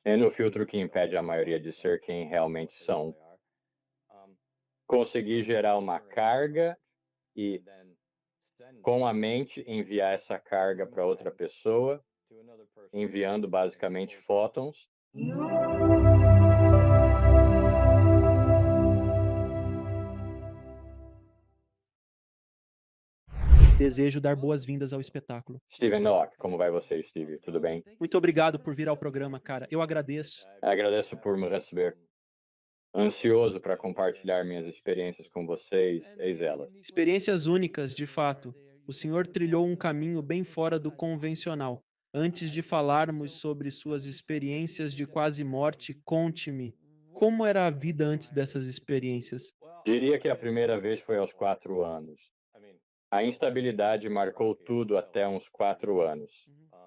É no filtro que impede a maioria de ser quem realmente são. Conseguir gerar uma carga e, com a mente, enviar essa carga para outra pessoa, enviando basicamente fótons. Desejo dar boas-vindas ao espetáculo. Steven Nock, como vai você, Steve? Tudo bem? Muito obrigado por vir ao programa, cara. Eu agradeço. Agradeço por me receber. Ansioso para compartilhar minhas experiências com vocês, eis elas. Experiências únicas, de fato. O senhor trilhou um caminho bem fora do convencional. Antes de falarmos sobre suas experiências de quase morte, conte-me, como era a vida antes dessas experiências? Diria que a primeira vez foi aos 4 anos. A instabilidade marcou tudo até uns 4 anos.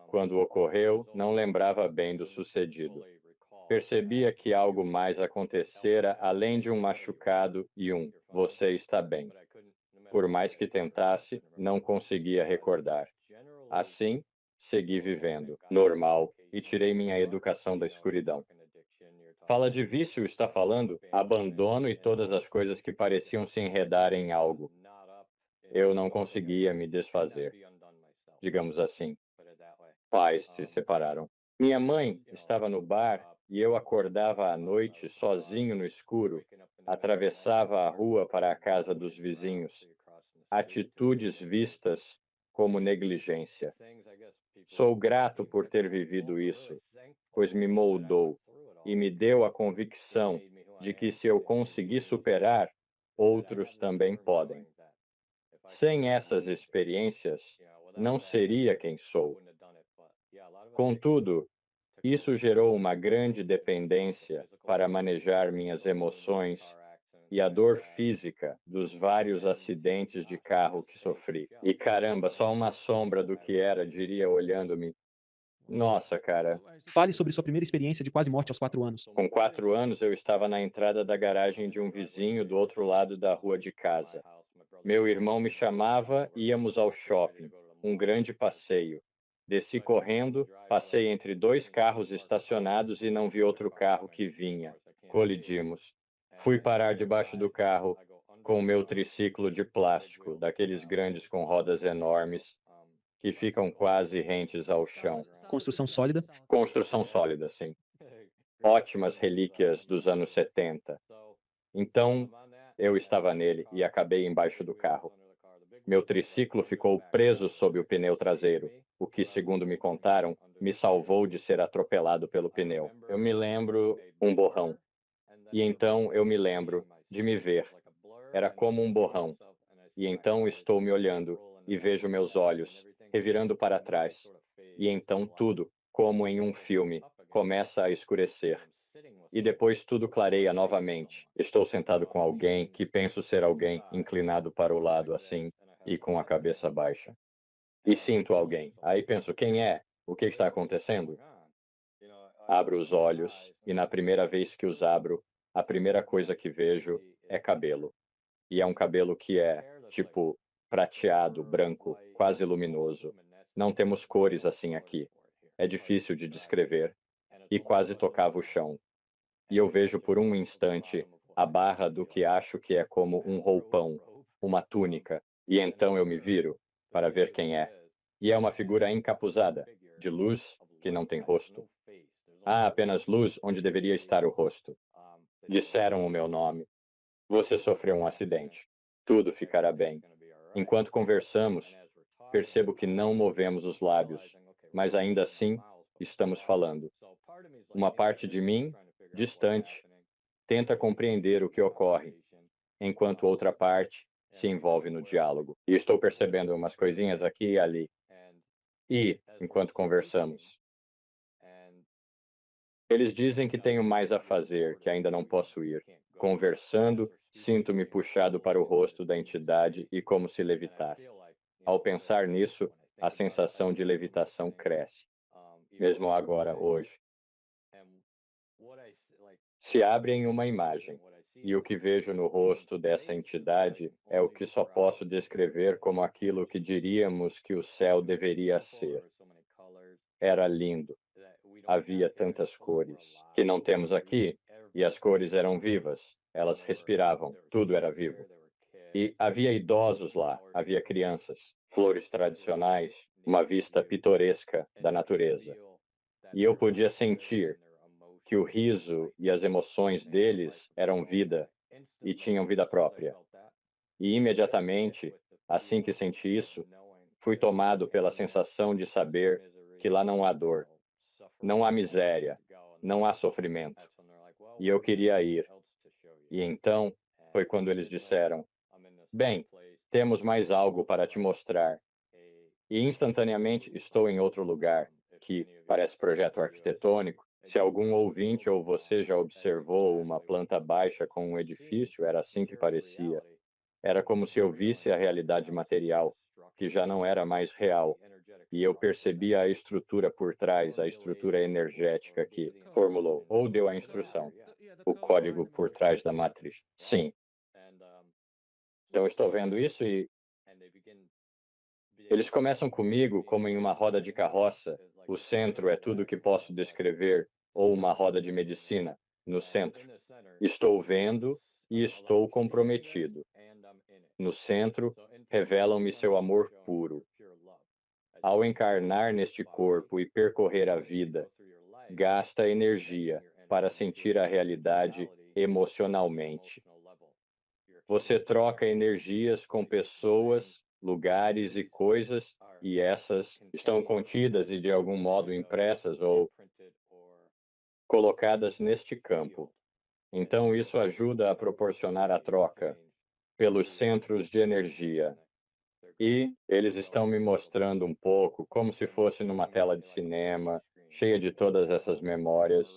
Quando ocorreu, não lembrava bem do sucedido. Percebia que algo mais acontecera além de um machucado e um "você está bem". Por mais que tentasse, não conseguia recordar. Assim, segui vivendo, normal, e tirei minha educação da escuridão. Fala de vício, está falando? Abandono e todas as coisas que pareciam se enredar em algo. Eu não conseguia me desfazer, digamos assim. Pais se separaram. Minha mãe estava no bar e eu acordava à noite sozinho no escuro, atravessava a rua para a casa dos vizinhos. Atitudes vistas como negligência. Sou grato por ter vivido isso, pois me moldou e me deu a convicção de que se eu conseguir superar, outros também podem. Sem essas experiências, não seria quem sou. Contudo, isso gerou uma grande dependência para manejar minhas emoções e a dor física dos vários acidentes de carro que sofri. E caramba, só uma sombra do que era, diria olhando-me. Nossa, cara, Fale sobre sua primeira experiência de quase morte aos 4 anos. com 4 anos eu estava na entrada da garagem de um vizinho do outro lado da rua de casa. Meu irmão me chamava e íamos ao shopping, um grande passeio. Desci correndo, passei entre dois carros estacionados e não vi outro carro que vinha. Colidimos. Fui parar debaixo do carro com o meu triciclo de plástico, daqueles grandes com rodas enormes, que ficam quase rentes ao chão. Construção sólida. Construção sólida, sim. Ótimas relíquias dos anos 70. Então, eu estava nele e acabei embaixo do carro. Meu triciclo ficou preso sob o pneu traseiro, o que, segundo me contaram, me salvou de ser atropelado pelo pneu. Eu me lembro um borrão. E então eu me lembro de me ver. Era como um borrão. E então estou me olhando e vejo meus olhos, revirando para trás. E então tudo, como em um filme, começa a escurecer. E depois tudo clareia novamente. Estou sentado com alguém que penso ser alguém, inclinado para o lado assim e com a cabeça baixa. E sinto alguém. Aí penso, quem é? O que está acontecendo? Abro os olhos e na primeira vez que os abro, a primeira coisa que vejo é cabelo. E é um cabelo que é, tipo, prateado, branco, quase luminoso. Não temos cores assim aqui. É difícil de descrever. E quase tocava o chão. E eu vejo por um instante a barra do que acho que é como um roupão, uma túnica. E então eu me viro para ver quem é. E é uma figura encapuzada, de luz que não tem rosto. Há apenas luz onde deveria estar o rosto. Disseram o meu nome. Você sofreu um acidente. Tudo ficará bem. Enquanto conversamos, percebo que não movemos os lábios, mas ainda assim estamos falando. Uma parte de mim, distante, tenta compreender o que ocorre, enquanto outra parte se envolve no diálogo. E estou percebendo umas coisinhas aqui e ali. E, enquanto conversamos, eles dizem que tenho mais a fazer, que ainda não posso ir. Conversando, sinto-me puxado para o rosto da entidade e como se levitasse. Ao pensar nisso, a sensação de levitação cresce, mesmo agora, hoje. Se abre em uma imagem, e o que vejo no rosto dessa entidade é o que só posso descrever como aquilo que diríamos que o céu deveria ser. Era lindo. havia tantas cores que não temos aqui, e as cores eram vivas, elas respiravam, tudo era vivo. E havia idosos lá, havia crianças, flores tradicionais, uma vista pitoresca da natureza. E eu podia sentir que o riso e as emoções deles eram vida e tinham vida própria. E imediatamente, assim que senti isso, fui tomado pela sensação de saber que lá não há dor, não há miséria, não há sofrimento. E eu queria ir. E então foi quando eles disseram: Bem, temos mais algo para te mostrar. E instantaneamente estou em outro lugar, que parece projeto arquitetônico. Se algum ouvinte ou você já observou uma planta baixa com um edifício, era assim que parecia. Era como se eu visse a realidade material, que já não era mais real. E eu percebia a estrutura por trás, a estrutura energética que formulou ou deu a instrução, o código por trás da matriz. Sim. Então, estou vendo isso e eles começam comigo como em uma roda de carroça. O centro é tudo o que posso descrever, ou uma roda de medicina, no centro. Estou vendo e estou comprometido. No centro, revelam-me seu amor puro. Ao encarnar neste corpo e percorrer a vida, gasta energia para sentir a realidade emocionalmente. Você troca energias com pessoas, lugares e coisas, e essas estão contidas e de algum modo impressas ou colocadas neste campo. Então, isso ajuda a proporcionar a troca pelos centros de energia. E eles estão me mostrando um pouco como se fosse numa tela de cinema, cheia de todas essas memórias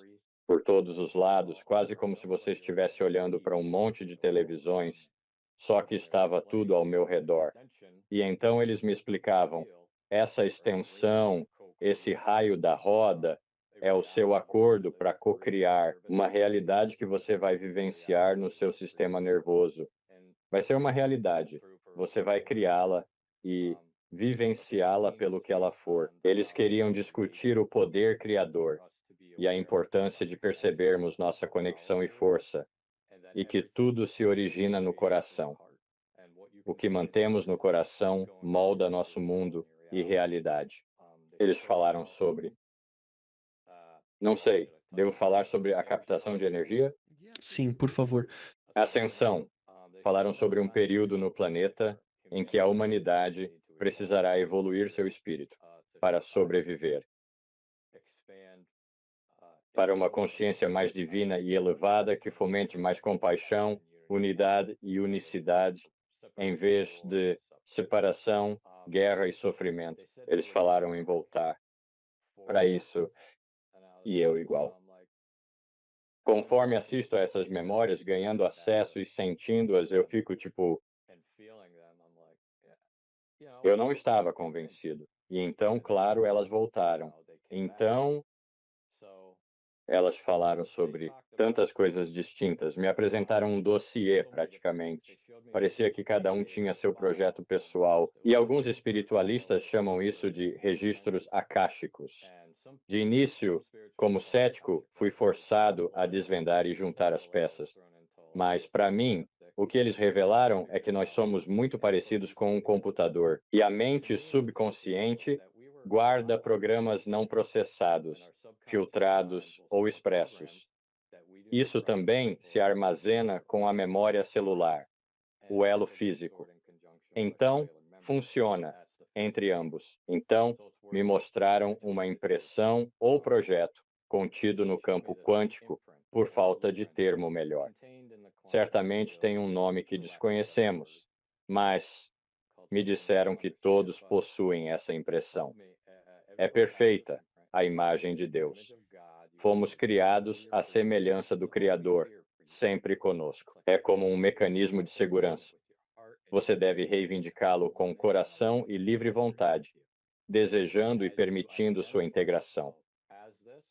por todos os lados, quase como se você estivesse olhando para um monte de televisões, só que estava tudo ao meu redor. E então eles me explicavam: essa extensão, esse raio da roda, é o seu acordo para cocriar uma realidade que você vai vivenciar no seu sistema nervoso. Vai ser uma realidade. Você vai criá-la e vivenciá-la pelo que ela for. Eles queriam discutir o poder criador e a importância de percebermos nossa conexão e força, e que tudo se origina no coração. O que mantemos no coração molda nosso mundo e realidade. Eles falaram sobre. Não sei, devo falar sobre a captação de energia? Sim, por favor. Ascensão. Falaram sobre um período no planeta em que a humanidade precisará evoluir seu espírito para sobreviver, para uma consciência mais divina e elevada que fomente mais compaixão, unidade e unicidade, em vez de separação, guerra e sofrimento. Eles falaram em voltar para isso, e eu igual. Conforme assisto a essas memórias, ganhando acesso e sentindo-as, eu fico tipo, eu não estava convencido. E então, claro, elas voltaram. Então, elas falaram sobre tantas coisas distintas, me apresentaram um dossiê praticamente. Parecia que cada um tinha seu projeto pessoal, e alguns espiritualistas chamam isso de registros akáshicos. De início, como cético, fui forçado a desvendar e juntar as peças. Mas, para mim, o que eles revelaram é que nós somos muito parecidos com um computador, e a mente subconsciente guarda programas não processados, filtrados ou expressos. Isso também se armazena com a memória celular, o elo físico. Então, funciona entre ambos. Então, me mostraram uma impressão ou projeto contido no campo quântico por falta de termo melhor. Certamente tem um nome que desconhecemos, mas me disseram que todos possuem essa impressão. É perfeita a imagem de Deus. Fomos criados à semelhança do Criador, sempre conosco. É como um mecanismo de segurança. Você deve reivindicá-lo com coração e livre vontade, desejando e permitindo sua integração.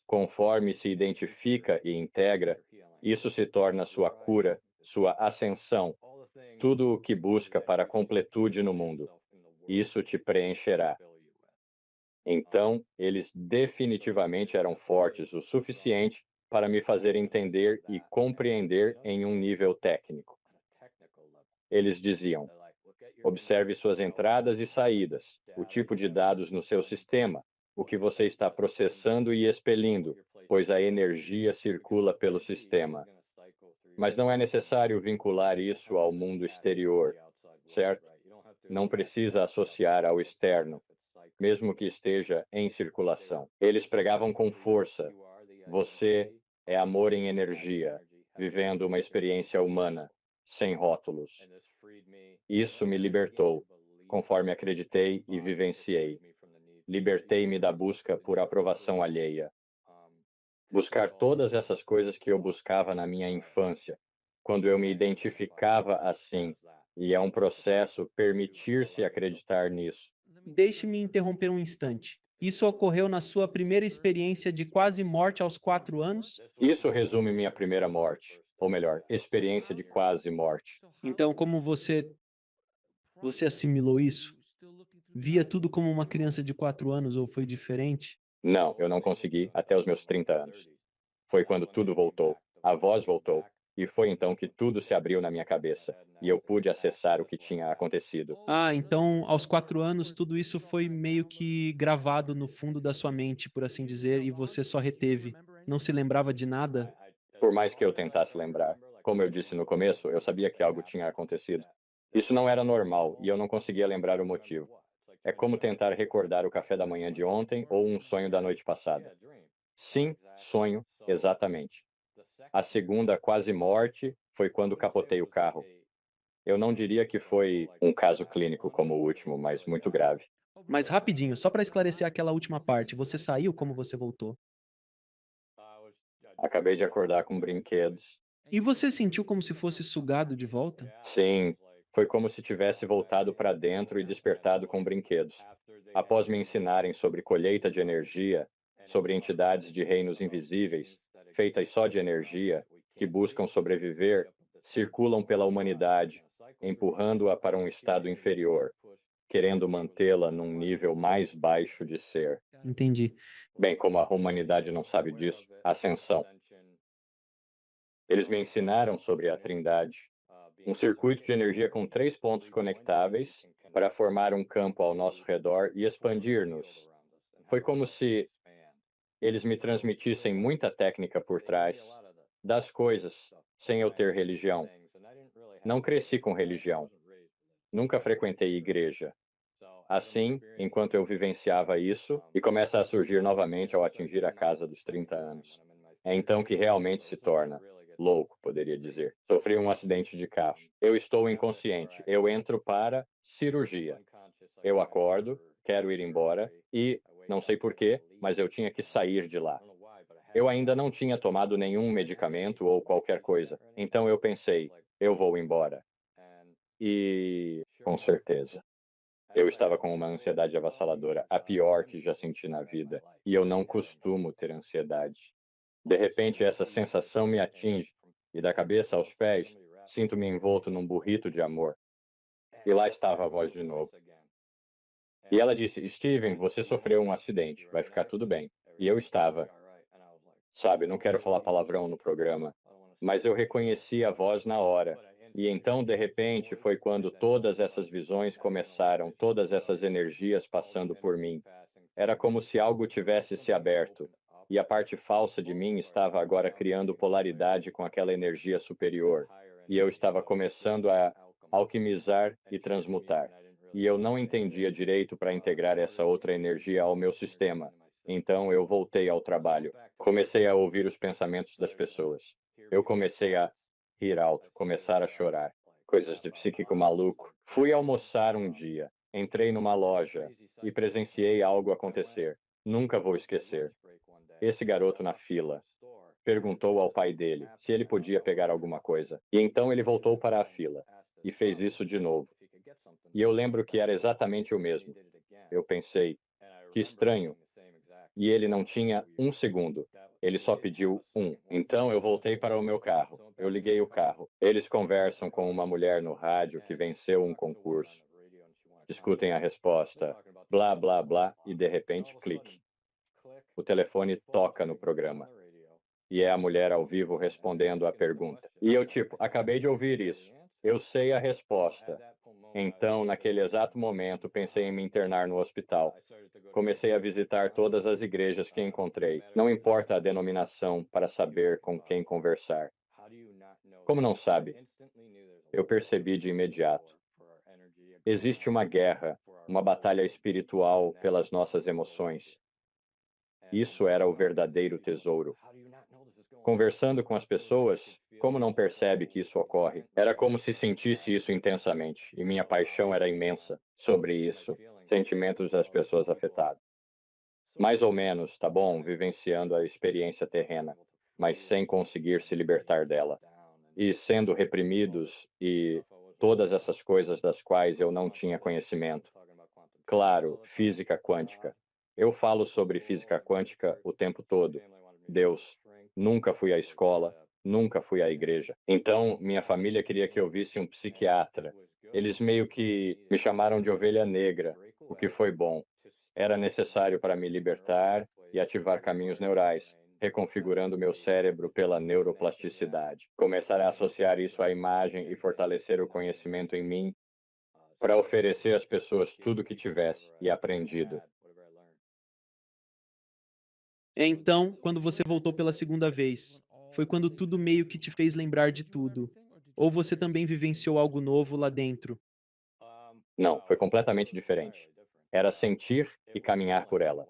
Conforme se identifica e integra, isso se torna sua cura, sua ascensão, tudo o que busca para a completude no mundo. Isso te preencherá. Então, eles definitivamente eram fortes o suficiente para me fazer entender e compreender em um nível técnico. Eles diziam: observe suas entradas e saídas, o tipo de dados no seu sistema, o que você está processando e expelindo, pois a energia circula pelo sistema. Mas não é necessário vincular isso ao mundo exterior, certo? Não precisa associar ao externo, mesmo que esteja em circulação. Eles pregavam com força: você é amor em energia, vivendo uma experiência humana, sem rótulos. Isso me libertou, conforme acreditei e vivenciei. Libertei-me da busca por aprovação alheia. Buscar todas essas coisas que eu buscava na minha infância, quando eu me identificava assim, e é um processo permitir-se acreditar nisso. Deixe-me interromper um instante. Isso ocorreu na sua primeira experiência de quase morte aos 4 anos? Isso resume minha primeira morte, ou melhor, experiência de quase morte. Então, como você assimilou isso? Via tudo como uma criança de 4 anos ou foi diferente? Não, eu não consegui até os meus 30 anos. Foi quando tudo voltou, a voz voltou, e foi então que tudo se abriu na minha cabeça, e eu pude acessar o que tinha acontecido. Ah, então aos 4 anos tudo isso foi meio que gravado no fundo da sua mente, por assim dizer, e você só reteve. Não se lembrava de nada? Por mais que eu tentasse lembrar, como eu disse no começo, eu sabia que algo tinha acontecido. Isso não era normal, e eu não conseguia lembrar o motivo. É como tentar recordar o café da manhã de ontem ou um sonho da noite passada. Sim, sonho, exatamente. A segunda quase morte foi quando capotei o carro. Eu não diria que foi um caso clínico como o último, mas muito grave. Mas rapidinho, só para esclarecer aquela última parte, você saiu como você voltou? Acabei de acordar com brinquedos. E você sentiu como se fosse sugado de volta? Sim, foi como se tivesse voltado para dentro e despertado com brinquedos. Após me ensinarem sobre colheita de energia, sobre entidades de reinos invisíveis, feitas só de energia, que buscam sobreviver, circulam pela humanidade, empurrando-a para um estado inferior, querendo mantê-la num nível mais baixo de ser. Entendi. Bem, como a humanidade não sabe disso, ascensão. Eles me ensinaram sobre a Trindade, um circuito de energia com três pontos conectáveis para formar um campo ao nosso redor e expandir-nos. Foi como se eles me transmitissem muita técnica por trás das coisas, sem eu ter religião. Não cresci com religião, nunca frequentei igreja. Assim, enquanto eu vivenciava isso, e começa a surgir novamente ao atingir a casa dos 30 anos. É então que realmente se torna louco, poderia dizer. Sofri um acidente de carro. Eu estou inconsciente. Eu entro para cirurgia. Eu acordo, quero ir embora e, não sei porquê, mas eu tinha que sair de lá. Eu ainda não tinha tomado nenhum medicamento ou qualquer coisa. Então eu pensei, eu vou embora. E, com certeza. Eu estava com uma ansiedade avassaladora, a pior que já senti na vida, e eu não costumo ter ansiedade. De repente, essa sensação me atinge, e da cabeça aos pés, sinto-me envolto num burrito de amor. E lá estava a voz de novo. E ela disse: Steven, você sofreu um acidente, vai ficar tudo bem. E eu estava, sabe, não quero falar palavrão no programa, mas eu reconheci a voz na hora. E então, de repente, foi quando todas essas visões começaram, todas essas energias passando por mim. Era como se algo tivesse se aberto, e a parte falsa de mim estava agora criando polaridade com aquela energia superior, e eu estava começando a alquimizar e transmutar. E eu não entendia direito para integrar essa outra energia ao meu sistema. Então eu voltei ao trabalho. Comecei a ouvir os pensamentos das pessoas. Eu comecei a rir alto, começar a chorar. Coisas de psíquico maluco. Fui almoçar um dia. Entrei numa loja e presenciei algo acontecer. Nunca vou esquecer. Esse garoto na fila perguntou ao pai dele se ele podia pegar alguma coisa. E então ele voltou para a fila e fez isso de novo. E eu lembro que era exatamente o mesmo. Eu pensei, que estranho. E ele não tinha um segundo. Ele só pediu um. Então eu voltei para o meu carro. Eu liguei o carro. Eles conversam com uma mulher no rádio que venceu um concurso. discutem a resposta, blá, blá, blá, e de repente, clique. O telefone toca no programa. E é a mulher ao vivo respondendo à pergunta. E eu, tipo, acabei de ouvir isso. Eu sei a resposta. Então, naquele exato momento, pensei em me internar no hospital. Comecei a visitar todas as igrejas que encontrei. Não importa a denominação, para saber com quem conversar. Como não sabe? Eu percebi de imediato. Existe uma guerra, uma batalha espiritual pelas nossas emoções. Isso era o verdadeiro tesouro. Conversando com as pessoas, como não percebe que isso ocorre? Era como se sentisse isso intensamente, e minha paixão era imensa sobre isso, sentimentos das pessoas afetadas. Mais ou menos, tá bom, vivenciando a experiência terrena, mas sem conseguir se libertar dela. E sendo reprimidos e todas essas coisas das quais eu não tinha conhecimento. Claro, física quântica. Eu falo sobre física quântica o tempo todo. Deus. Nunca fui à escola, nunca fui à igreja. Então, minha família queria que eu visse um psiquiatra. Eles meio que me chamaram de ovelha negra, o que foi bom. Era necessário para me libertar e ativar caminhos neurais, reconfigurando meu cérebro pela neuroplasticidade. Começar a associar isso à imagem e fortalecer o conhecimento em mim para oferecer às pessoas tudo o que tivesse e aprendido. Então, quando você voltou pela segunda vez, foi quando tudo meio que te fez lembrar de tudo? Ou você também vivenciou algo novo lá dentro? Não, foi completamente diferente. Era sentir e caminhar por ela,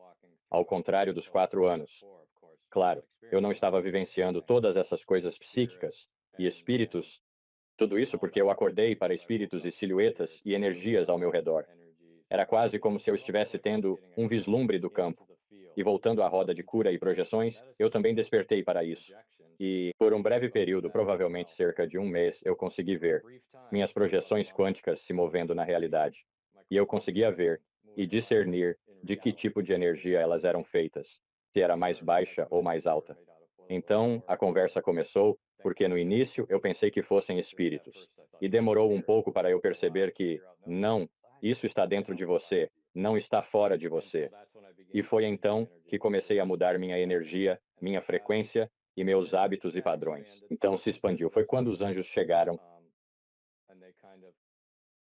ao contrário dos 4 anos. Claro, eu não estava vivenciando todas essas coisas psíquicas e espíritos, tudo isso porque eu acordei para espíritos e silhuetas e energias ao meu redor. Era quase como se eu estivesse tendo um vislumbre do campo. E voltando à roda de cura e projeções, eu também despertei para isso. E, por um breve período, provavelmente cerca de um mês, eu consegui ver minhas projeções quânticas se movendo na realidade. E eu conseguia ver e discernir de que tipo de energia elas eram feitas, se era mais baixa ou mais alta. Então, a conversa começou, porque no início eu pensei que fossem espíritos. E demorou um pouco para eu perceber que, não, isso está dentro de você, não está fora de você. E foi então que comecei a mudar minha energia, minha frequência e meus hábitos e padrões. Então se expandiu. Foi quando os anjos chegaram,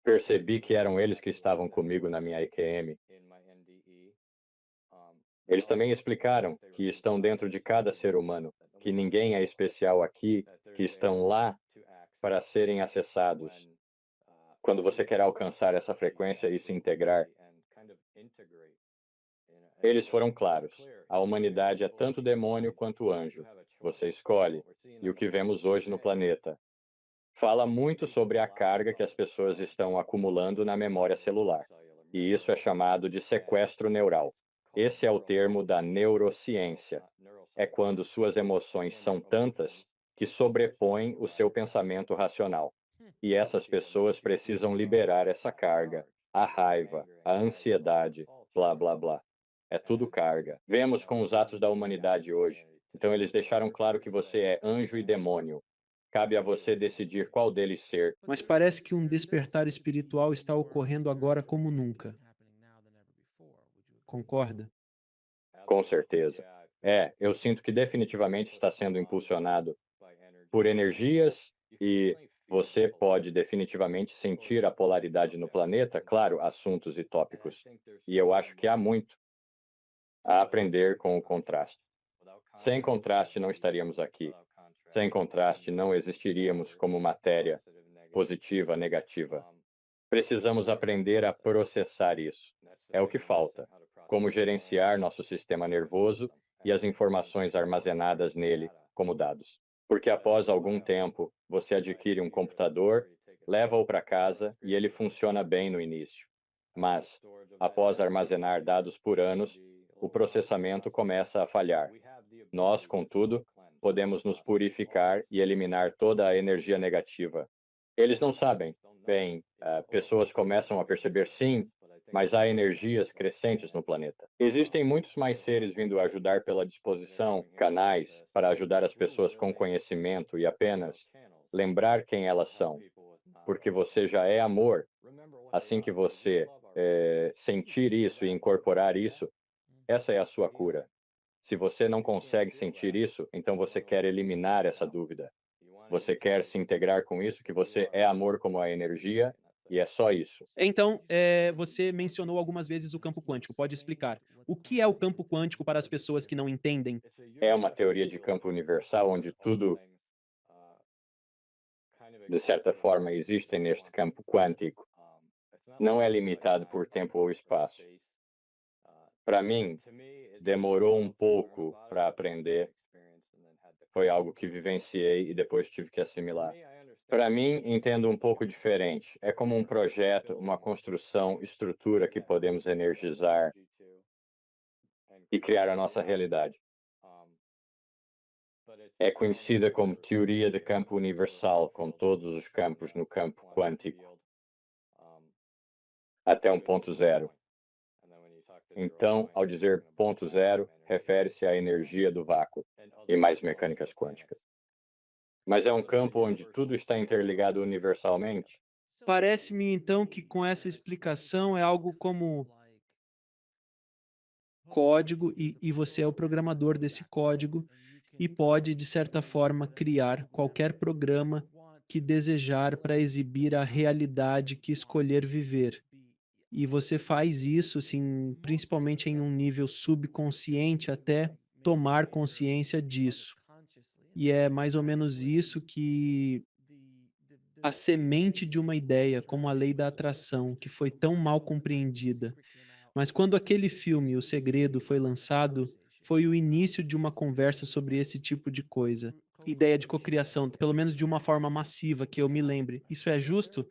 percebi que eram eles que estavam comigo na minha EQM. Eles também explicaram que estão dentro de cada ser humano, que ninguém é especial aqui, que estão lá para serem acessados. Quando você quer alcançar essa frequência e se integrar, eles foram claros. A humanidade é tanto demônio quanto anjo. Você escolhe. E o que vemos hoje no planeta fala muito sobre a carga que as pessoas estão acumulando na memória celular. E isso é chamado de sequestro neural. Esse é o termo da neurociência. É quando suas emoções são tantas que sobrepõem o seu pensamento racional. E essas pessoas precisam liberar essa carga, a raiva, a ansiedade, blá, blá, blá. É tudo carga. Vemos com os atos da humanidade hoje. Então, eles deixaram claro que você é anjo e demônio. Cabe a você decidir qual deles ser. Mas parece que um despertar espiritual está ocorrendo agora como nunca. Concorda? Com certeza. Eu sinto que definitivamente está sendo impulsionado por energias e você pode definitivamente sentir a polaridade no planeta, claro, assuntos e tópicos. E eu acho que há muito a aprender com o contraste. Sem contraste não estaríamos aqui. Sem contraste não existiríamos como matéria positiva, negativa. Precisamos aprender a processar isso. É o que falta. Como gerenciar nosso sistema nervoso e as informações armazenadas nele como dados. Porque após algum tempo, você adquire um computador, leva-o para casa e ele funciona bem no início. Mas, após armazenar dados por anos, o processamento começa a falhar. Nós, contudo, podemos nos purificar e eliminar toda a energia negativa. Eles não sabem. Bem, pessoas começam a perceber sim, mas há energias crescentes no planeta. Existem muitos mais seres vindo ajudar pela disposição, canais para ajudar as pessoas com conhecimento e apenas lembrar quem elas são, porque você já é amor. Assim que você sentir isso e incorporar isso, essa é a sua cura. Se você não consegue sentir isso, então você quer eliminar essa dúvida. Você quer se integrar com isso, que você é amor como a energia, e é só isso. Então, você mencionou algumas vezes o campo quântico. Pode explicar. O que é o campo quântico para as pessoas que não entendem? É uma teoria de campo universal onde tudo, de certa forma, existe neste campo quântico. Não é limitado por tempo ou espaço. Para mim, demorou um pouco para aprender. Foi algo que vivenciei e depois tive que assimilar. Para mim, entendo um pouco diferente. É como um projeto, uma construção, estrutura que podemos energizar e criar a nossa realidade. É conhecida como teoria de campo universal, com todos os campos no campo quântico, até um ponto zero. Então, ao dizer ponto zero, refere-se à energia do vácuo e mais mecânicas quânticas. Mas é um campo onde tudo está interligado universalmente. Parece-me então que com essa explicação é algo como código e você é o programador desse código e pode, de certa forma, criar qualquer programa que desejar para exibir a realidade que escolher viver. E você faz isso, assim, principalmente em um nível subconsciente até tomar consciência disso. E é mais ou menos isso que a semente de uma ideia, como a lei da atração, que foi tão mal compreendida. Mas quando aquele filme, O Segredo, foi lançado, foi o início de uma conversa sobre esse tipo de coisa. Ideia de cocriação, pelo menos de uma forma massiva, que eu me lembre. Isso é justo?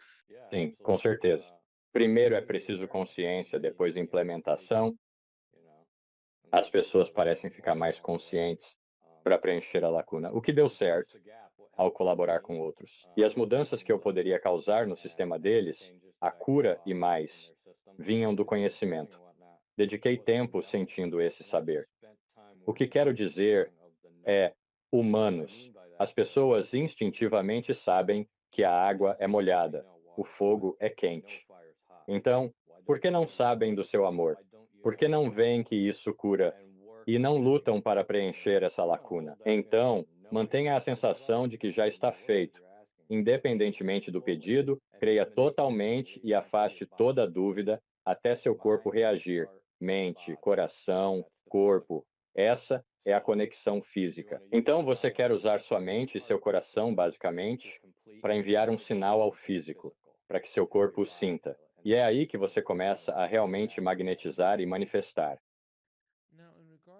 Sim, com certeza. Primeiro é preciso consciência, depois implementação. As pessoas parecem ficar mais conscientes para preencher a lacuna, o que deu certo ao colaborar com outros. E as mudanças que eu poderia causar no sistema deles, a cura e mais, vinham do conhecimento. Dediquei tempo sentindo esse saber. O que quero dizer é humanos. As pessoas instintivamente sabem que a água é molhada, o fogo é quente. Então, por que não sabem do seu amor? Por que não veem que isso cura e não lutam para preencher essa lacuna? Então, mantenha a sensação de que já está feito. Independentemente do pedido, creia totalmente e afaste toda dúvida até seu corpo reagir. Mente, coração, corpo. Essa é a conexão física. Então, você quer usar sua mente e seu coração, basicamente, para enviar um sinal ao físico, para que seu corpo o sinta. E é aí que você começa a realmente magnetizar e manifestar.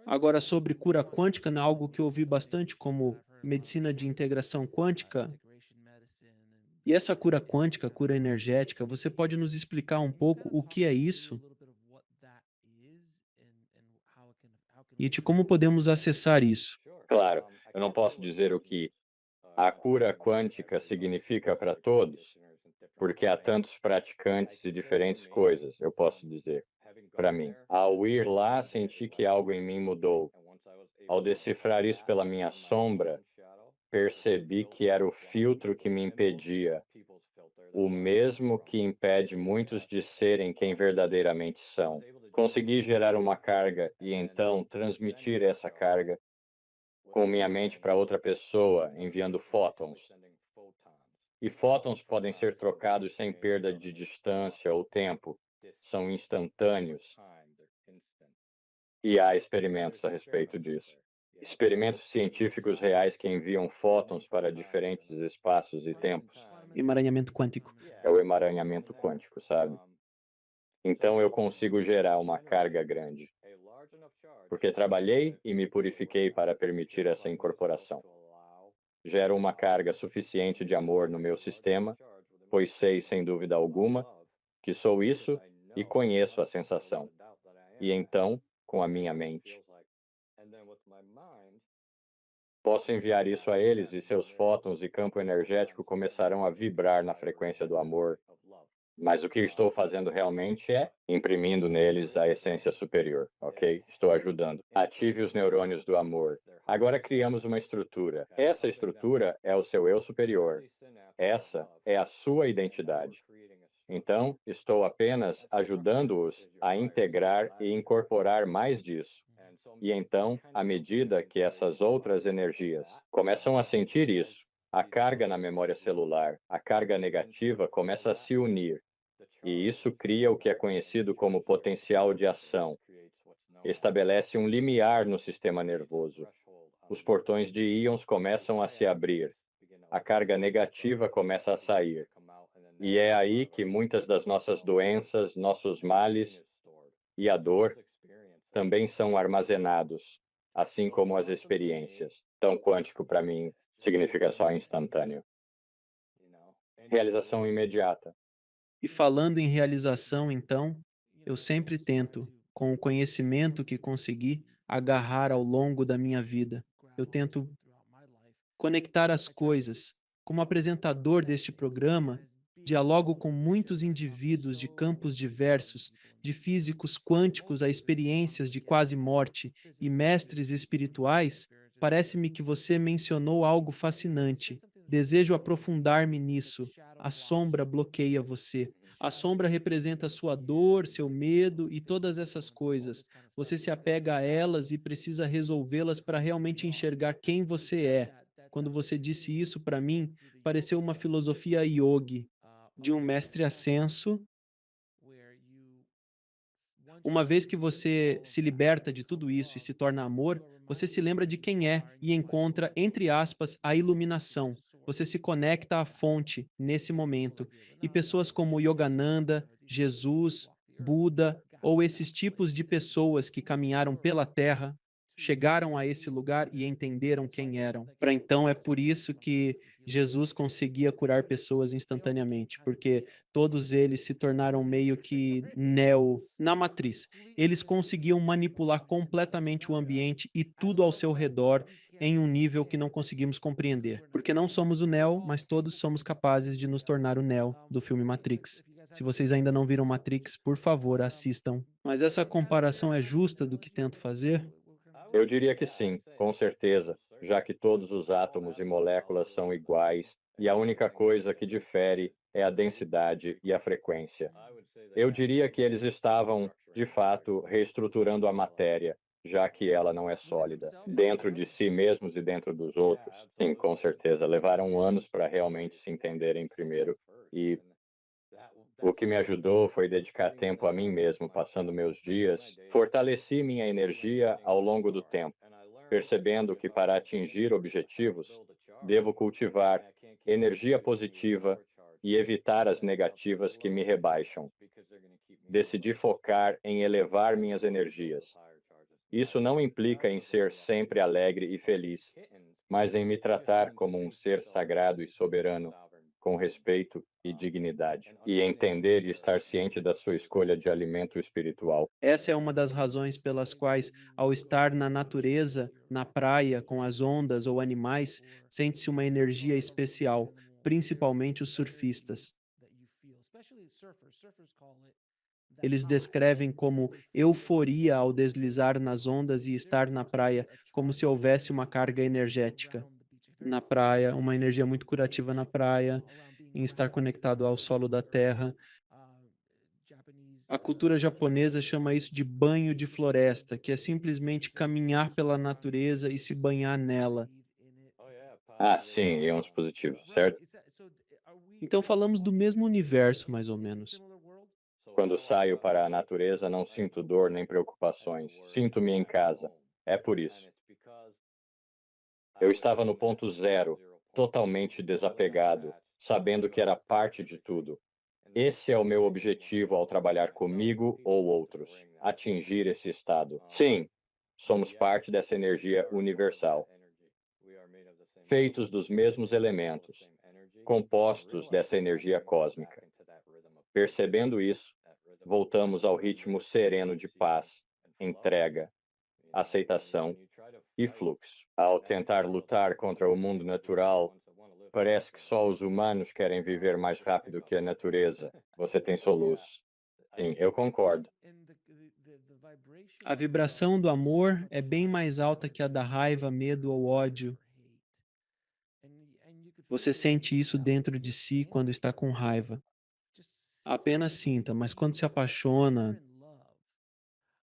Agora, sobre cura quântica, né, algo que eu ouvi bastante como medicina de integração quântica. E essa cura quântica, cura energética, você pode nos explicar um pouco o que é isso e de como podemos acessar isso? Claro, eu não posso dizer o que a cura quântica significa para todos, porque há tantos praticantes e diferentes coisas, eu posso dizer, para mim. Ao ir lá, senti que algo em mim mudou. Ao decifrar isso pela minha sombra, percebi que era o filtro que me impedia, o mesmo que impede muitos de serem quem verdadeiramente são. Consegui gerar uma carga e então transmitir essa carga com minha mente para outra pessoa, enviando fótons. E fótons podem ser trocados sem perda de distância ou tempo. São instantâneos. E há experimentos a respeito disso. Experimentos científicos reais que enviam fótons para diferentes espaços e tempos. Emaranhamento quântico. É o emaranhamento quântico, sabe? Então eu consigo gerar uma carga grande, porque trabalhei e me purifiquei para permitir essa incorporação. Gero uma carga suficiente de amor no meu sistema, pois sei, sem dúvida alguma, que sou isso e conheço a sensação. E então, com a minha mente, posso enviar isso a eles e seus fótons e campo energético começarão a vibrar na frequência do amor. Mas o que estou fazendo realmente é imprimindo neles a essência superior, ok? Estou ajudando. Ative os neurônios do amor. Agora criamos uma estrutura. Essa estrutura é o seu eu superior. Essa é a sua identidade. Então, estou apenas ajudando-os a integrar e incorporar mais disso. E então, à medida que essas outras energias começam a sentir isso, a carga na memória celular, a carga negativa começa a se unir, e isso cria o que é conhecido como potencial de ação. Estabelece um limiar no sistema nervoso. Os portões de íons começam a se abrir, a carga negativa começa a sair. E é aí que muitas das nossas doenças, nossos males e a dor também são armazenados, assim como as experiências. Então, quântico para mim significa só instantâneo. Realização imediata. E falando em realização, então, eu sempre tento, com o conhecimento que consegui, agarrar ao longo da minha vida. Eu tento conectar as coisas. Como apresentador deste programa, dialogo com muitos indivíduos de campos diversos, de físicos quânticos a experiências de quase morte e mestres espirituais. Parece-me que você mencionou algo fascinante. Desejo aprofundar-me nisso. A sombra bloqueia você. A sombra representa sua dor, seu medo e todas essas coisas. Você se apega a elas e precisa resolvê-las para realmente enxergar quem você é. Quando você disse isso para mim, pareceu uma filosofia yogi, de um mestre ascenso. Uma vez que você se liberta de tudo isso e se torna amor, você se lembra de quem é e encontra, entre aspas, a iluminação. Você se conecta à fonte nesse momento. E pessoas como Yogananda, Jesus, Buda ou esses tipos de pessoas que caminharam pela Terra chegaram a esse lugar e entenderam quem eram. Para então é por isso que Jesus conseguia curar pessoas instantaneamente, porque todos eles se tornaram meio que neo na matriz. Eles conseguiam manipular completamente o ambiente e tudo ao seu redor em um nível que não conseguimos compreender. Porque não somos o Neo, mas todos somos capazes de nos tornar o Neo do filme Matrix. Se vocês ainda não viram Matrix, por favor, assistam. Mas essa comparação é justa do que tento fazer? Eu diria que sim, com certeza, já que todos os átomos e moléculas são iguais e a única coisa que difere é a densidade e a frequência. Eu diria que eles estavam, de fato, reestruturando a matéria, já que ela não é sólida, dentro de si mesmos e dentro dos outros. Sim, com certeza, levaram anos para realmente se entenderem primeiro. E o que me ajudou foi dedicar tempo a mim mesmo, passando meus dias. Fortaleci minha energia ao longo do tempo, percebendo que para atingir objetivos, devo cultivar energia positiva e evitar as negativas que me rebaixam. Decidi focar em elevar minhas energias. Isso não implica em ser sempre alegre e feliz, mas em me tratar como um ser sagrado e soberano, com respeito e dignidade, e entender e estar ciente da sua escolha de alimento espiritual. Essa é uma das razões pelas quais, ao estar na natureza, na praia, com as ondas ou animais, sente-se uma energia especial, principalmente os surfistas. Eles descrevem como euforia ao deslizar nas ondas e estar na praia, como se houvesse uma carga energética na praia, uma energia muito curativa na praia, em estar conectado ao solo da terra. A cultura japonesa chama isso de banho de floresta, que é simplesmente caminhar pela natureza e se banhar nela. Ah, sim, íons positivos, certo? Então falamos do mesmo universo, mais ou menos. Quando saio para a natureza, não sinto dor nem preocupações. Sinto-me em casa. É por isso. Eu estava no ponto zero, totalmente desapegado, sabendo que era parte de tudo. Esse é o meu objetivo ao trabalhar comigo ou outros, atingir esse estado. Sim, somos parte dessa energia universal, feitos dos mesmos elementos, compostos dessa energia cósmica. Percebendo isso, voltamos ao ritmo sereno de paz, entrega, aceitação e fluxo. Ao tentar lutar contra o mundo natural, parece que só os humanos querem viver mais rápido que a natureza. Você tem soluço. Sim, eu concordo. A vibração do amor é bem mais alta que a da raiva, medo ou ódio. Você sente isso dentro de si quando está com raiva. Apenas sinta, mas quando se apaixona,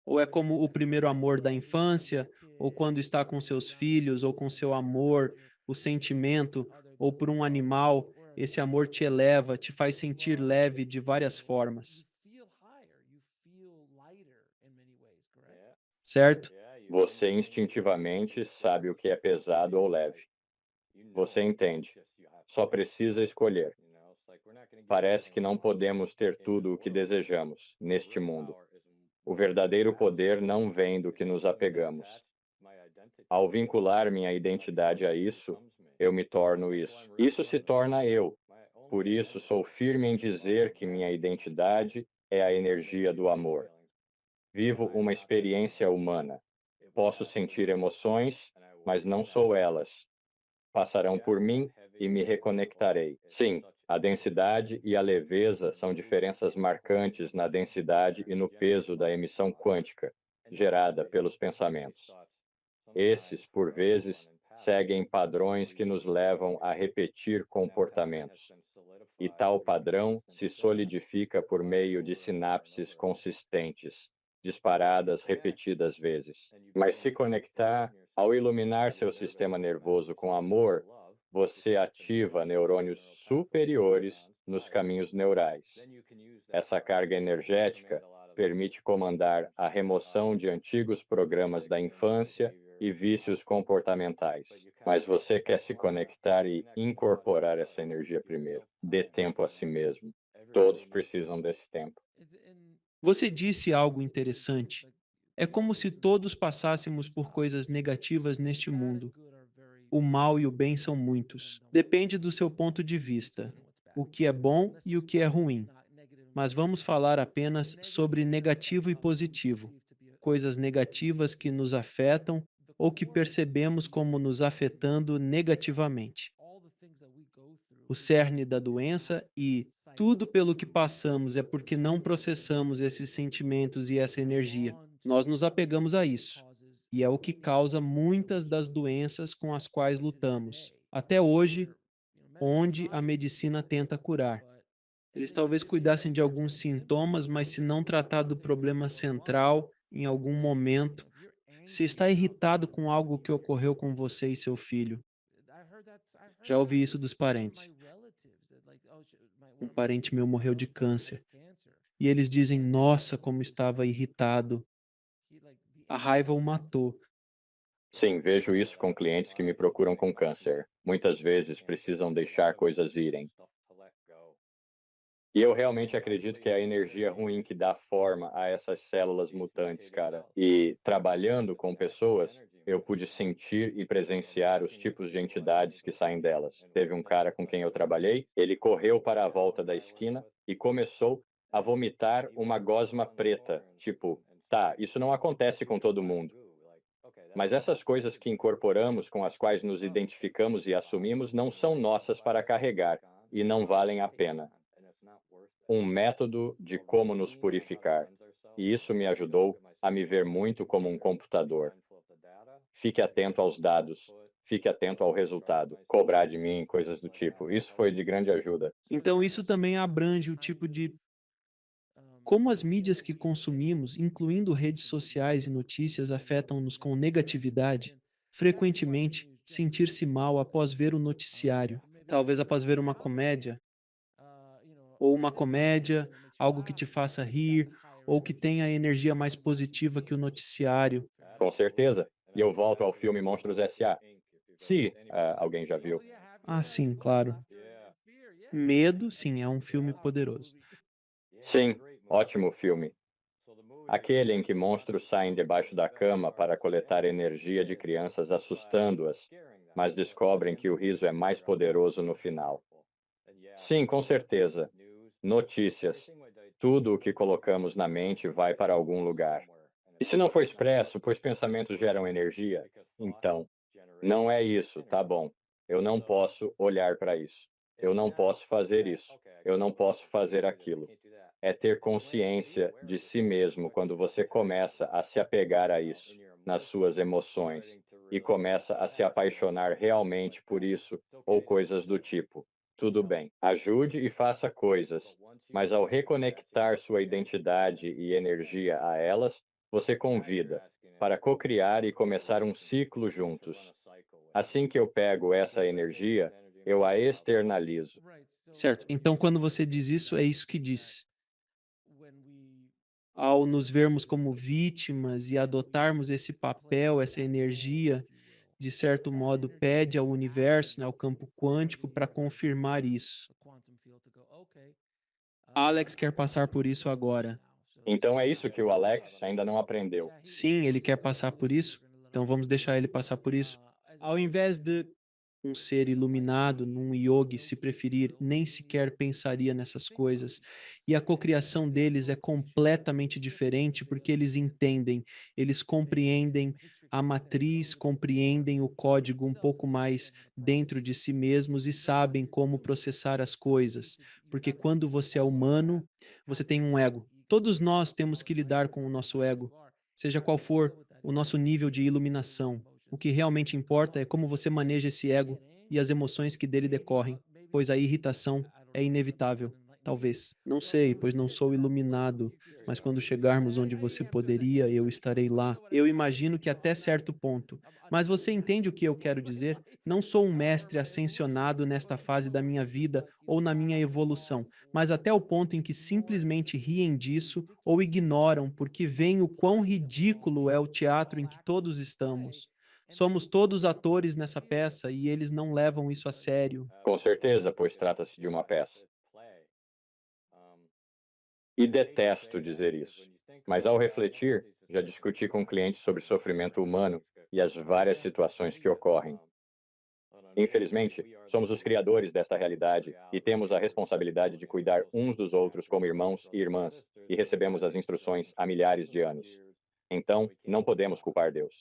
ou é como o primeiro amor da infância, ou quando está com seus filhos, ou com seu amor, o sentimento, ou por um animal, esse amor te eleva, te faz sentir leve de várias formas, certo? Você instintivamente sabe o que é pesado ou leve. Você entende. Só precisa escolher. Parece que não podemos ter tudo o que desejamos neste mundo. O verdadeiro poder não vem do que nos apegamos. Ao vincular minha identidade a isso, eu me torno isso. Isso se torna eu. Por isso, sou firme em dizer que minha identidade é a energia do amor. Vivo uma experiência humana. Posso sentir emoções, mas não sou elas. Passarão por mim e me reconectarei. Sim, a densidade e a leveza são diferenças marcantes na densidade e no peso da emissão quântica gerada pelos pensamentos. Esses, por vezes, seguem padrões que nos levam a repetir comportamentos. E tal padrão se solidifica por meio de sinapses consistentes, disparadas repetidas vezes. Mas se conectar, ao iluminar seu sistema nervoso com amor, você ativa neurônios superiores nos caminhos neurais. Essa carga energética permite comandar a remoção de antigos programas da infância e vícios comportamentais. Mas você quer se conectar e incorporar essa energia primeiro. Dê tempo a si mesmo. Todos precisam desse tempo. Você disse algo interessante. É como se todos passássemos por coisas negativas neste mundo. O mal e o bem são muitos. Depende do seu ponto de vista, o que é bom e o que é ruim. Mas vamos falar apenas sobre negativo e positivo, coisas negativas que nos afetam ou que percebemos como nos afetando negativamente. O cerne da doença e tudo pelo que passamos é porque não processamos esses sentimentos e essa energia. Nós nos apegamos a isso. E é o que causa muitas das doenças com as quais lutamos. Até hoje, onde a medicina tenta curar. Eles talvez cuidassem de alguns sintomas, mas se não tratar do problema central em algum momento, se está irritado com algo que ocorreu com você e seu filho. Já ouvi isso dos parentes. Um parente meu morreu de câncer. E eles dizem: Nossa, como estava irritado. A raiva o matou. Sim, vejo isso com clientes que me procuram com câncer. Muitas vezes precisam deixar coisas irem. E eu realmente acredito que é a energia ruim que dá forma a essas células mutantes, cara. E trabalhando com pessoas, eu pude sentir e presenciar os tipos de entidades que saem delas. Teve um cara com quem eu trabalhei, ele correu para a volta da esquina e começou a vomitar uma gosma preta. Tipo, tá, isso não acontece com todo mundo. Mas essas coisas que incorporamos, com as quais nos identificamos e assumimos, não são nossas para carregar e não valem a pena. Um método de como nos purificar. E isso me ajudou a me ver muito como um computador. Fique atento aos dados, fique atento ao resultado, cobrar de mim, coisas do tipo. Isso foi de grande ajuda. Então, isso também abrange o tipo de como as mídias que consumimos, incluindo redes sociais e notícias, afetam-nos com negatividade. Frequentemente, sentir-se mal após ver o noticiário, talvez após ver uma comédia, ou uma comédia, algo que te faça rir, ou que tenha energia mais positiva que o noticiário. Com certeza. E eu volto ao filme Monstros S.A. Se alguém já viu. Ah, sim, claro. Medo, sim, é um filme poderoso. Sim, ótimo filme. Aquele em que monstros saem debaixo da cama para coletar energia de crianças assustando-as, mas descobrem que o riso é mais poderoso no final. Sim, com certeza. Notícias. Tudo o que colocamos na mente vai para algum lugar. E se não for expresso, pois pensamentos geram energia, então, não é isso, tá bom. Eu não posso olhar para isso. Eu não posso fazer isso. Eu não posso fazer aquilo. É ter consciência de si mesmo quando você começa a se apegar a isso, nas suas emoções, e começa a se apaixonar realmente por isso ou coisas do tipo. tudo bem. Ajude e faça coisas, mas ao reconectar sua identidade e energia a elas, você convida para cocriar e começar um ciclo juntos. Assim que eu pego essa energia, eu a externalizo. Certo. Então, quando você diz isso, é isso que diz. Ao nos vermos como vítimas e adotarmos esse papel, essa energia, de certo modo, pede ao universo, né, ao campo quântico, para confirmar isso. Alex quer passar por isso agora. Então é isso que o Alex ainda não aprendeu. Sim, ele quer passar por isso, então vamos deixar ele passar por isso. Ao invés de um ser iluminado, num yogi, se preferir, nem sequer pensaria nessas coisas. E a cocriação deles é completamente diferente porque eles compreendem a matriz, compreendem o código um pouco mais dentro de si mesmos e sabem como processar as coisas. Porque quando você é humano, você tem um ego. Todos nós temos que lidar com o nosso ego, seja qual for o nosso nível de iluminação. O que realmente importa é como você maneja esse ego e as emoções que dele decorrem, pois a irritação é inevitável. Talvez. Não sei, pois não sou iluminado, mas quando chegarmos onde você poderia, eu estarei lá. Eu imagino que até certo ponto. Mas você entende o que eu quero dizer? Não sou um mestre ascensionado nesta fase da minha vida ou na minha evolução, mas até o ponto em que simplesmente riem disso ou ignoram porque veem o quão ridículo é o teatro em que todos estamos. Somos todos atores nessa peça e eles não levam isso a sério. Com certeza, pois trata-se de uma peça. E detesto dizer isso. Mas ao refletir, já discuti com clientes sobre sofrimento humano e as várias situações que ocorrem. Infelizmente, somos os criadores desta realidade e temos a responsabilidade de cuidar uns dos outros como irmãos e irmãs, e recebemos as instruções há milhares de anos. Então, não podemos culpar Deus.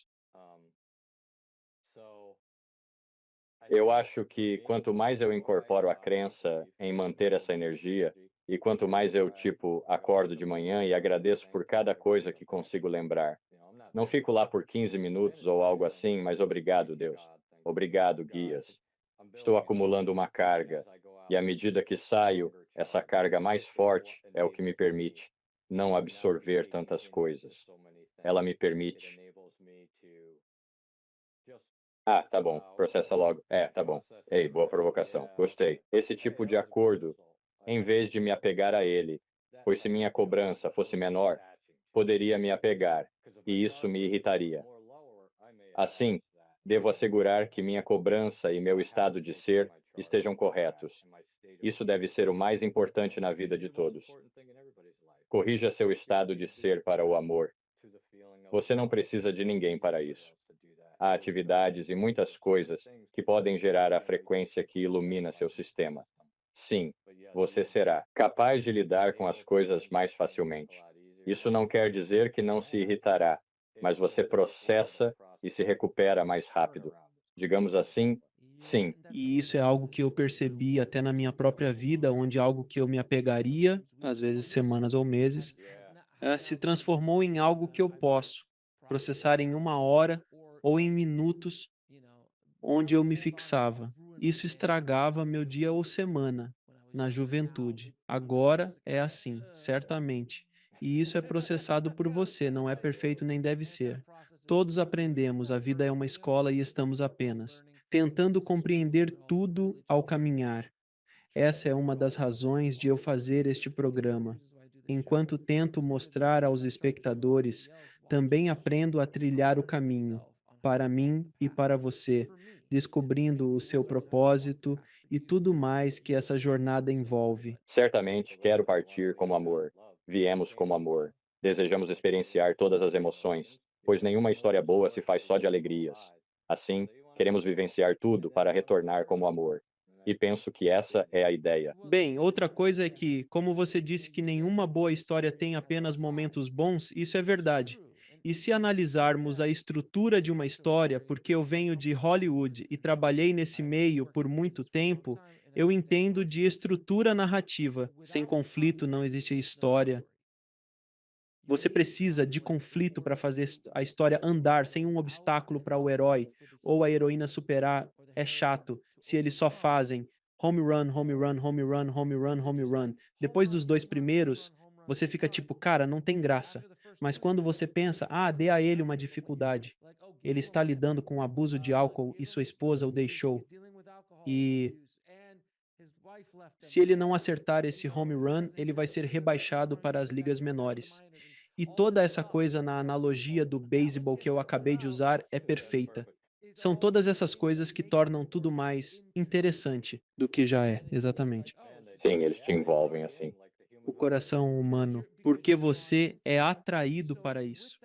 Eu acho que quanto mais eu incorporo a crença em manter essa energia, e quanto mais eu, tipo, acordo de manhã e agradeço por cada coisa que consigo lembrar. Não fico lá por 15 minutos ou algo assim, mas obrigado, Deus. Obrigado, guias. Estou acumulando uma carga, e à medida que saio, essa carga mais forte é o que me permite não absorver tantas coisas. Ela me permite. Ah, tá bom. Processa logo. É, tá bom. Ei, boa provocação. Gostei. Esse tipo de acordo, em vez de me apegar a ele, pois se minha cobrança fosse menor, poderia me apegar, e isso me irritaria. Assim, devo assegurar que minha cobrança e meu estado de ser estejam corretos. Isso deve ser o mais importante na vida de todos. Corrija seu estado de ser para o amor. Você não precisa de ninguém para isso. Há atividades e muitas coisas que podem gerar a frequência que ilumina seu sistema. Sim, você será capaz de lidar com as coisas mais facilmente. Isso não quer dizer que não se irritará, mas você processa e se recupera mais rápido. Digamos assim, sim. E isso é algo que eu percebi até na minha própria vida, onde algo que eu me apegaria, às vezes semanas ou meses, se transformou em algo que eu posso processar em uma hora ou em minutos, onde eu me fixava. Isso estragava meu dia ou semana na juventude. Agora é assim, certamente. E isso é processado por você, não é perfeito nem deve ser. Todos aprendemos, a vida é uma escola e estamos apenas tentando compreender tudo ao caminhar. Essa é uma das razões de eu fazer este programa. Enquanto tento mostrar aos espectadores, também aprendo a trilhar o caminho, para mim e para você, descobrindo o seu propósito e tudo mais que essa jornada envolve. Certamente quero partir como amor. Viemos como amor. Desejamos experienciar todas as emoções, pois nenhuma história boa se faz só de alegrias. Assim, queremos vivenciar tudo para retornar como amor. E penso que essa é a ideia. Bem, outra coisa é que, como você disse que nenhuma boa história tem apenas momentos bons, isso é verdade. E se analisarmos a estrutura de uma história, porque eu venho de Hollywood e trabalhei nesse meio por muito tempo, eu entendo de estrutura narrativa. Sem conflito não existe história. Você precisa de conflito para fazer a história andar sem um obstáculo para o herói ou a heroína superar. É chato se eles só fazem home run, home run, home run, home run, home run. Depois dos dois primeiros, você fica tipo, cara, não tem graça. Mas quando você pensa, dê a ele uma dificuldade. Ele está lidando com o abuso de álcool e sua esposa o deixou. E se ele não acertar esse home run, ele vai ser rebaixado para as ligas menores. E toda essa coisa na analogia do beisebol que eu acabei de usar é perfeita. São todas essas coisas que tornam tudo mais interessante do que já é, exatamente. Sim, eles te envolvem assim. O coração humano, porque você é atraído para isso.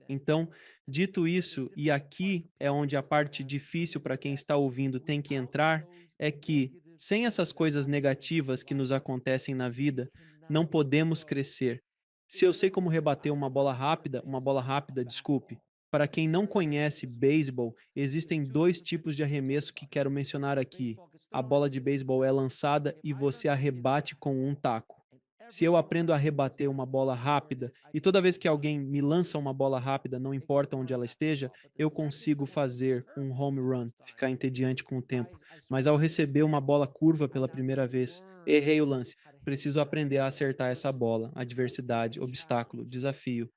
Então, dito isso, e aqui é onde a parte difícil para quem está ouvindo tem que entrar, é que, sem essas coisas negativas que nos acontecem na vida, não podemos crescer. Se eu sei como rebater uma bola rápida, desculpe. Para quem não conhece beisebol, existem dois tipos de arremesso que quero mencionar aqui. A bola de beisebol é lançada e você arrebate com um taco. Se eu aprendo a rebater uma bola rápida, e toda vez que alguém me lança uma bola rápida, não importa onde ela esteja, eu consigo fazer um home run, ficar entediante com o tempo. Mas ao receber uma bola curva pela primeira vez, errei o lance. Preciso aprender a acertar essa bola. Adversidade, obstáculo, desafio.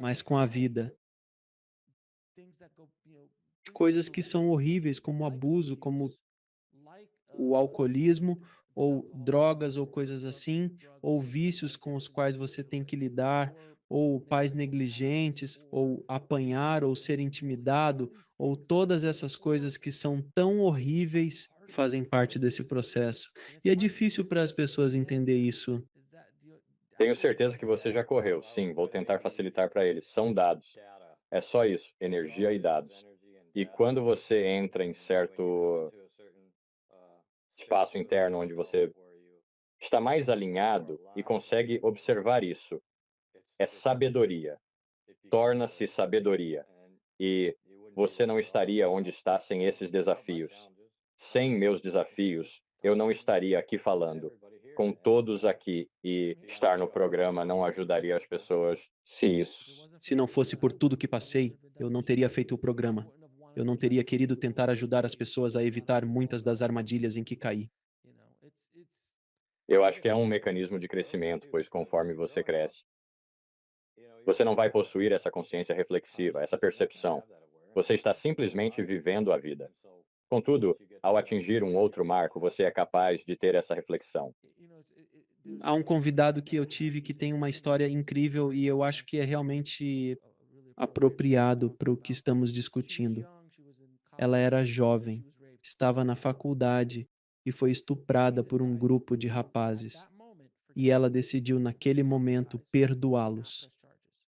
Mas com a vida, coisas que são horríveis, como abuso, como o alcoolismo, ou drogas, ou coisas assim, ou vícios com os quais você tem que lidar, ou pais negligentes, ou apanhar, ou ser intimidado, ou todas essas coisas que são tão horríveis fazem parte desse processo. E é difícil para as pessoas entender isso. Tenho certeza que você já correu. Sim, vou tentar facilitar para eles. São dados. É só isso, energia e dados. E quando você entra em certo espaço interno onde você está mais alinhado e consegue observar isso, é sabedoria. Torna-se sabedoria. E você não estaria onde está sem esses desafios. Sem meus desafios, eu não estaria aqui falando com todos aqui e estar no programa não ajudaria as pessoas se isso. Se não fosse por tudo que passei, eu não teria feito o programa. Eu não teria querido tentar ajudar as pessoas a evitar muitas das armadilhas em que caí. Eu acho que é um mecanismo de crescimento, pois conforme você cresce, você não vai possuir essa consciência reflexiva, essa percepção. Você está simplesmente vivendo a vida. Contudo, ao atingir um outro marco, você é capaz de ter essa reflexão. Há um convidado que eu tive que tem uma história incrível e eu acho que é realmente apropriado para o que estamos discutindo. Ela era jovem, estava na faculdade e foi estuprada por um grupo de rapazes. E ela decidiu, naquele momento, perdoá-los.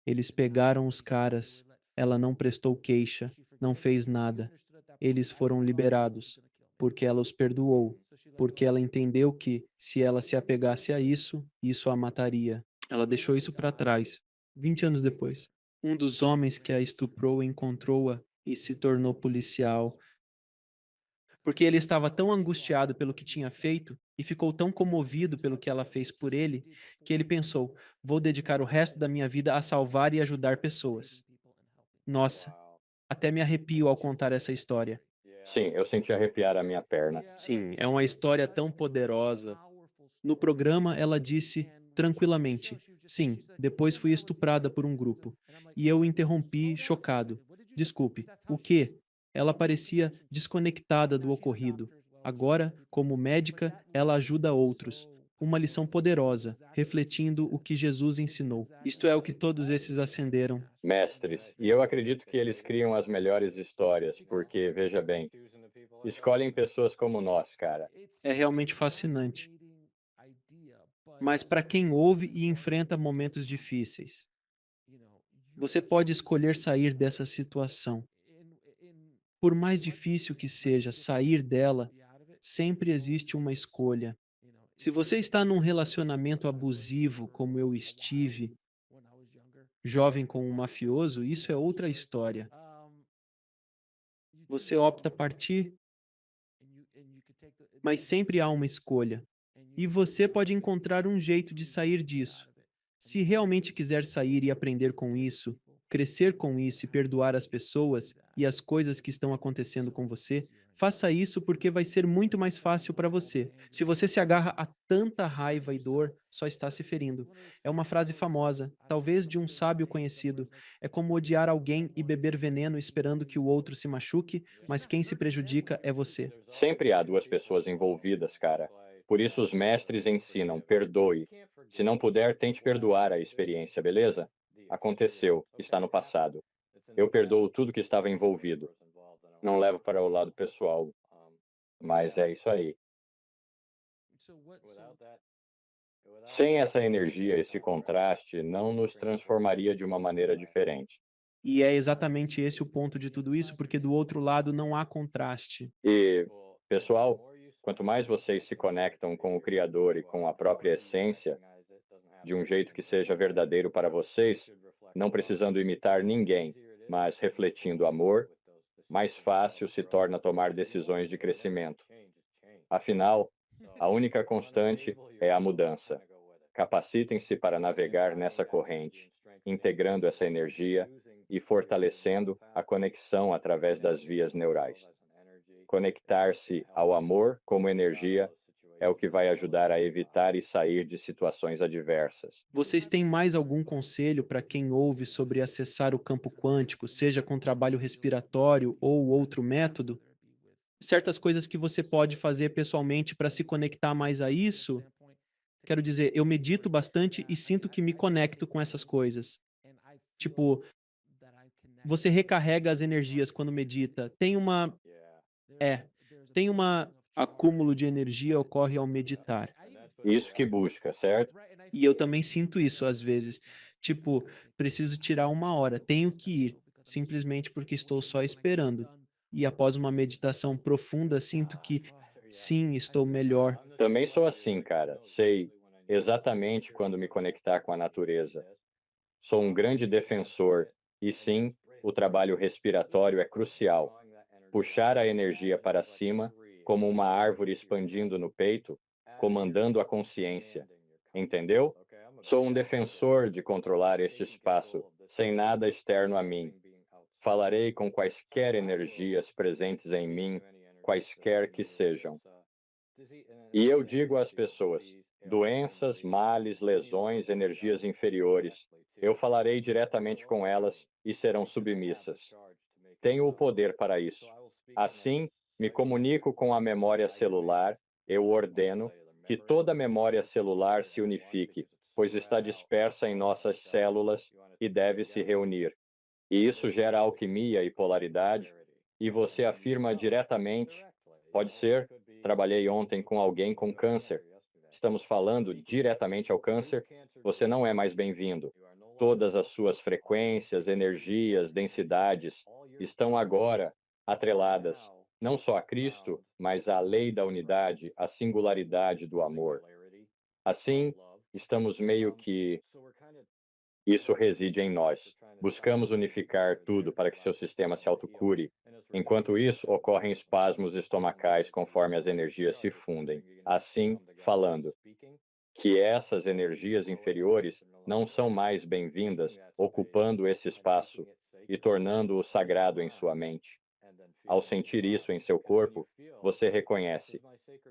Eles pegaram os caras, ela não prestou queixa, não fez nada. Eles foram liberados, porque ela os perdoou, porque ela entendeu que, se ela se apegasse a isso, isso a mataria. Ela deixou isso para trás, 20 anos depois. Um dos homens que a estuprou encontrou-a e se tornou policial, porque ele estava tão angustiado pelo que tinha feito e ficou tão comovido pelo que ela fez por ele, que ele pensou: vou dedicar o resto da minha vida a salvar e ajudar pessoas. Nossa, até me arrepio ao contar essa história. Sim, eu senti arrepiar a minha perna. Sim, é uma história tão poderosa. No programa, ela disse tranquilamente: sim, depois fui estuprada por um grupo. E eu interrompi, chocado: desculpe, o quê? Ela parecia desconectada do ocorrido. Agora, como médica, ela ajuda outros. Uma lição poderosa, refletindo o que Jesus ensinou. Isto é o que todos esses acenderam. Mestres, e eu acredito que eles criam as melhores histórias, porque, veja bem, escolhem pessoas como nós, cara. É realmente fascinante. Mas para quem ouve e enfrenta momentos difíceis, você pode escolher sair dessa situação. Por mais difícil que seja sair dela, sempre existe uma escolha. Se você está num relacionamento abusivo, como eu estive, jovem com um mafioso, isso é outra história. Você opta partir, mas sempre há uma escolha. E você pode encontrar um jeito de sair disso. Se realmente quiser sair e aprender com isso, crescer com isso e perdoar as pessoas e as coisas que estão acontecendo com você, Faça isso porque vai ser muito mais fácil para você. Se você se agarra a tanta raiva e dor, só está se ferindo. É uma frase famosa, talvez de um sábio conhecido. É como odiar alguém e beber veneno esperando que o outro se machuque, mas quem se prejudica é você. Sempre há duas pessoas envolvidas, cara. Por isso os mestres ensinam, perdoe. Se não puder, tente perdoar a experiência, beleza? Aconteceu, está no passado. Eu perdoo tudo que estava envolvido. Não levo para o lado pessoal, mas é isso aí. Sem essa energia, esse contraste, não nos transformaria de uma maneira diferente. E é exatamente esse o ponto de tudo isso, porque do outro lado não há contraste. E, pessoal, quanto mais vocês se conectam com o Criador e com a própria essência, de um jeito que seja verdadeiro para vocês, não precisando imitar ninguém, mas refletindo amor, mais fácil se torna tomar decisões de crescimento. Afinal, a única constante é a mudança. Capacitem-se para navegar nessa corrente, integrando essa energia e fortalecendo a conexão através das vias neurais. Conectar-se ao amor como energia é o que vai ajudar a evitar e sair de situações adversas. Vocês têm mais algum conselho para quem ouve sobre acessar o campo quântico, seja com trabalho respiratório ou outro método? Certas coisas que você pode fazer pessoalmente para se conectar mais a isso? Quero dizer, eu medito bastante e sinto que me conecto com essas coisas. Tipo, você recarrega as energias quando medita. É, tem uma acúmulo de energia ocorre ao meditar. Isso que busca, certo? E eu também sinto isso às vezes. Tipo, preciso tirar uma hora, tenho que ir, simplesmente porque estou só esperando. E após uma meditação profunda, sinto que sim, estou melhor. Também sou assim, cara. Sei exatamente quando me conectar com a natureza. Sou um grande defensor, e sim, o trabalho respiratório é crucial. Puxar a energia para cima, como uma árvore expandindo no peito, comandando a consciência. Entendeu? Sou um defensor de controlar este espaço, sem nada externo a mim. Falarei com quaisquer energias presentes em mim, quaisquer que sejam. E eu digo às pessoas: doenças, males, lesões, energias inferiores, eu falarei diretamente com elas e serão submissas. Tenho o poder para isso. Assim, me comunico com a memória celular, eu ordeno que toda memória celular se unifique, pois está dispersa em nossas células e deve se reunir. E isso gera alquimia e polaridade, e você afirma diretamente: pode ser, trabalhei ontem com alguém com câncer. Estamos falando diretamente ao câncer, você não é mais bem-vindo. Todas as suas frequências, energias, densidades estão agora atreladas não só a Cristo, mas à lei da unidade, à singularidade do amor. Assim, estamos meio que isso reside em nós. Buscamos unificar tudo para que seu sistema se autocure. Enquanto isso, ocorrem espasmos estomacais conforme as energias se fundem. Assim, falando, que essas energias inferiores não são mais bem-vindas, ocupando esse espaço e tornando-o sagrado em sua mente. Ao sentir isso em seu corpo, você reconhece: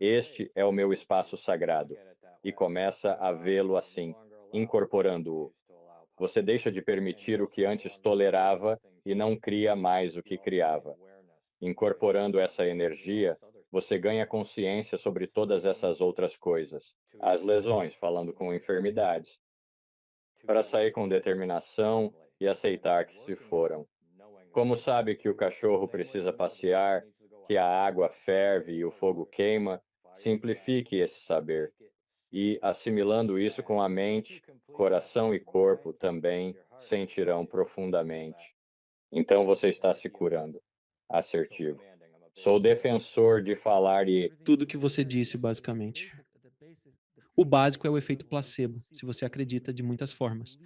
este é o meu espaço sagrado, e começa a vê-lo assim, incorporando-o. Você deixa de permitir o que antes tolerava e não cria mais o que criava. Incorporando essa energia, você ganha consciência sobre todas essas outras coisas. As lesões, falando com enfermidades, para sair com determinação e aceitar que se foram. Como sabe que o cachorro precisa passear, que a água ferve e o fogo queima, simplifique esse saber. E, assimilando isso com a mente, coração e corpo também sentirão profundamente. Então você está se curando. Assertivo. Sou defensor de falar e Tudo que você disse, basicamente. O básico é o efeito placebo, se você acredita de muitas formas.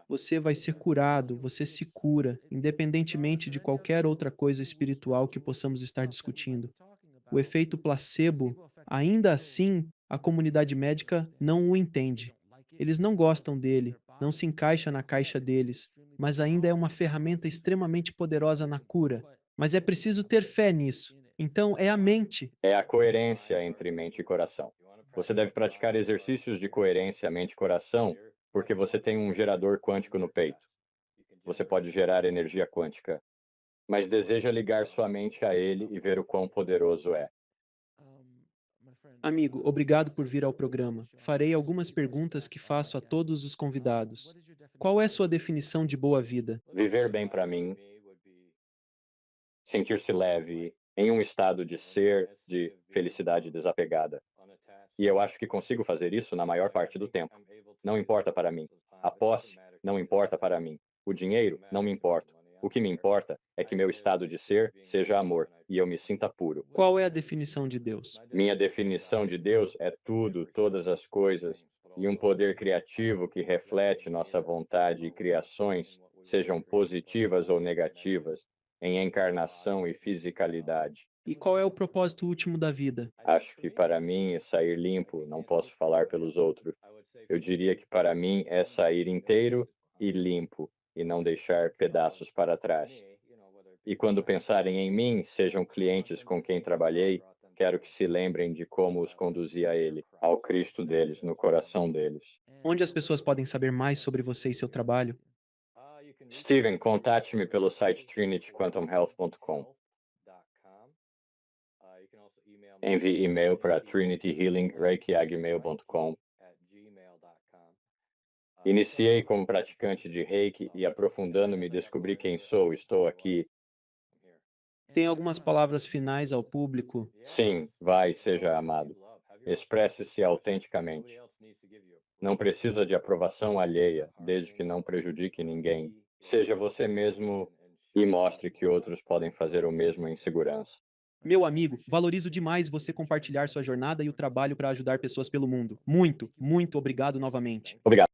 Você vai ser curado, você se cura, independentemente de qualquer outra coisa espiritual que possamos estar discutindo. O efeito placebo, ainda assim, a comunidade médica não o entende. Eles não gostam dele, não se encaixa na caixa deles, mas ainda é uma ferramenta extremamente poderosa na cura. Mas é preciso ter fé nisso. Então, é a mente. É a coerência entre mente e coração. Você deve praticar exercícios de coerência mente e coração, porque você tem um gerador quântico no peito. Você pode gerar energia quântica, mas deseja ligar sua mente a ele e ver o quão poderoso é. Amigo, obrigado por vir ao programa. Farei algumas perguntas que faço a todos os convidados. Qual é sua definição de boa vida? Viver bem para mim, sentir-se leve, em um estado de ser, de felicidade desapegada. E eu acho que consigo fazer isso na maior parte do tempo. Não importa para mim. A posse não importa para mim. O dinheiro não me importa. O que me importa é que meu estado de ser seja amor e eu me sinta puro. Qual é a definição de Deus? Minha definição de Deus é tudo, todas as coisas, e um poder criativo que reflete nossa vontade e criações, sejam positivas ou negativas, em encarnação e fisicalidade. E qual é o propósito último da vida? Acho que para mim é sair limpo, não posso falar pelos outros. Eu diria que para mim é sair inteiro e limpo, e não deixar pedaços para trás. E quando pensarem em mim, sejam clientes com quem trabalhei, quero que se lembrem de como os conduzi a Ele, ao Cristo deles, no coração deles. Onde as pessoas podem saber mais sobre você e seu trabalho? Steven, contate-me pelo site trinityquantumhealth.com. Envie e-mail para trinityhealingreiki@gmail.com. Iniciei como praticante de Reiki e aprofundando-me descobri quem sou, estou aqui. Tem algumas palavras finais ao público? Sim, vai, seja amado. Expresse-se autenticamente. Não precisa de aprovação alheia, desde que não prejudique ninguém. Seja você mesmo e mostre que outros podem fazer o mesmo em segurança. Meu amigo, valorizo demais você compartilhar sua jornada e o trabalho para ajudar pessoas pelo mundo. Muito, muito obrigado novamente. Obrigado.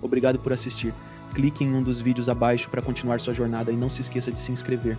Obrigado por assistir. Clique em um dos vídeos abaixo para continuar sua jornada e não se esqueça de se inscrever.